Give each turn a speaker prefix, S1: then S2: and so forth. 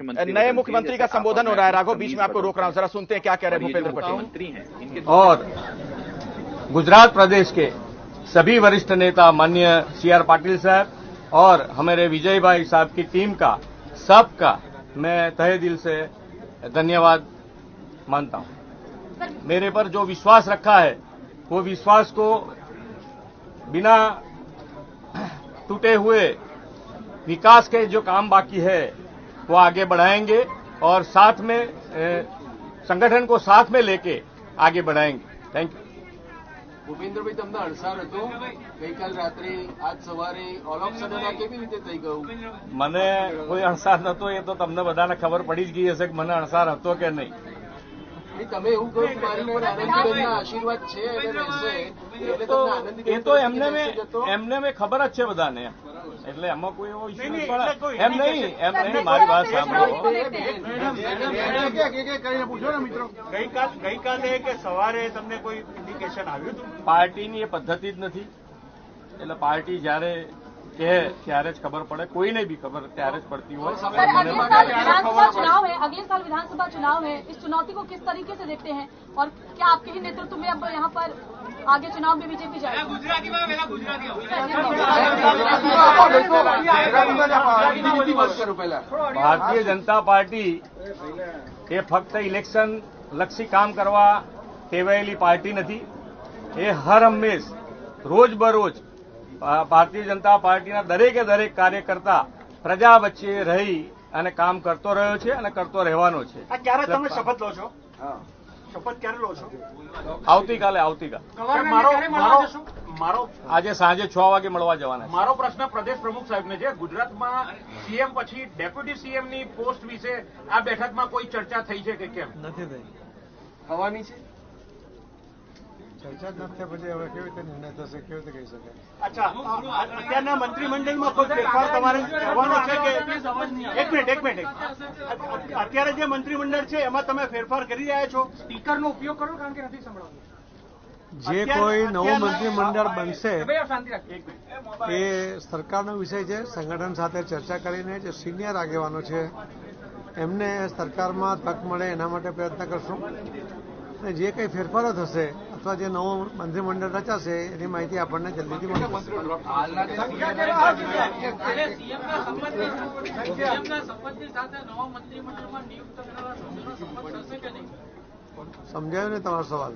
S1: नए मुख्यमंत्री का संबोधन हो रहा है। राघव, बीच में आपको रोक रहा हूं, जरा सुनते हैं क्या कह रहे हैं भूपेंद्र पटेल।
S2: और गुजरात प्रदेश के सभी वरिष्ठ नेता माननीय CR पाटिल साहब और हमारे विजय भाई साहब की टीम का सबका मैं तहे दिल से धन्यवाद मानता हूं। मेरे पर जो विश्वास रखा है वो विश्वास को बिना टूटे हुए विकास के जो काम बाकी है वो आगे बढ़ाएंगे और साथ में संगठन को साथ में लेके आगे बढ़ाएंगे। Thank you.
S3: ભૂપેન્દ્રભાઈ તમને અણસાર હતો ગઈકાલ રાત્રે આજ સવારે ઓલ ઓફ સડન આ કેવી રીતે થઈ ગયું?
S2: મને કોઈ અણસાર નતો, એ તો તમને બધાને ખબર પડી જ ગઈ હશે કે મને અણસાર હતો કે નહીં।
S3: તમે એવું કહ્યું કે મારી પર આનંદીબેનના આશીર્વાદ છે અને રહેશે એટલે તમને આનંદીબેન
S2: એ તો એમને મેં ખબર જ છે બધાને, એટલે એમાં કોઈ એવો ઇસ્યુ નહીં। એમ નહીં મારી વાત સાંભળો।
S4: ગઈકાલે કે સવારે તમને કોઈ ઇન્ડિકેશન આવ્યું હતું?
S2: પાર્ટીની એ પદ્ધતિ જ નથી, એટલે પાર્ટી જ્યારે કહે ત્યારે જ ખબર પડે, કોઈને બી ખબર ત્યારે જ પડતી હોય।
S5: विधानसभा चुनाव है, अगले साल विधानसभा चुनाव है, इस चुनौती को किस तरीके से देखते हैं और क्या आपके ही नेतृत्व में अब यहाँ पर आगे चुनाव में बीजेपी जाएगी?
S2: ભારતીય જનતા પાર્ટી એ ફક્ત ઇલેક્શન લક્ષી કામ કરવા ટેવાયેલી પાર્ટી નથી। એ હર હંમેશ રોજબરોજ ભારતીય જનતા પાર્ટીના દરેકે દરેક કાર્યકર્તા પ્રજા વચ્ચે રહી અને કામ કરતો રહ્યો છે અને કરતો રહેવાનો છે।
S4: ક્યારે તમે શપથ લો છો? શપથ ક્યારે લો છો?
S2: આવતીકાલે આજે સાંજે 6 વાગે મળવા જવાના છે।
S4: મારો પ્રશ્ન પ્રદેશ પ્રમુખ સાહેબને છે। ગુજરાતમાં સીએમ પછી ડેપ્યુટી સીએમની પોસ્ટ વિશે આ બેઠકમાં કોઈ ચર્ચા થઈ છે કે કેમ?
S6: નથી થઈ,
S3: થવાની છે
S6: ચર્ચા જ નથી પછી હવે કેવી રીતે નિર્ણય થશે, કેવી રીતે કહી શકાય?
S4: અચ્છા, અત્યારના મંત્રીમંડળમાં કોઈ ફેરફાર તમારે કરવાનો છે કે? એક મિનિટ અત્યારે જે મંત્રીમંડળ છે એમાં તમે ફેરફાર કરી રહ્યા છો? સ્પીકરનો ઉપયોગ કરો કારણ કે નથી સંભળાતું।
S6: જે કોઈ નવું મંત્રીમંડળ બનશે એ સરકારનો વિષય છે। સંગઠન સાથે ચર્ચા કરીને જે સિનિયર આગેવાનો છે એમને સરકારમાં તક મળે એના માટે પ્રયત્ન કરશું અને જે કંઈ ફેરફારો થશે અથવા જે નવું મંત્રીમંડળ રચાશે એની માહિતી આપણને જલ્દીથી મળશે। સમજાયું ને તમારો સવાલ?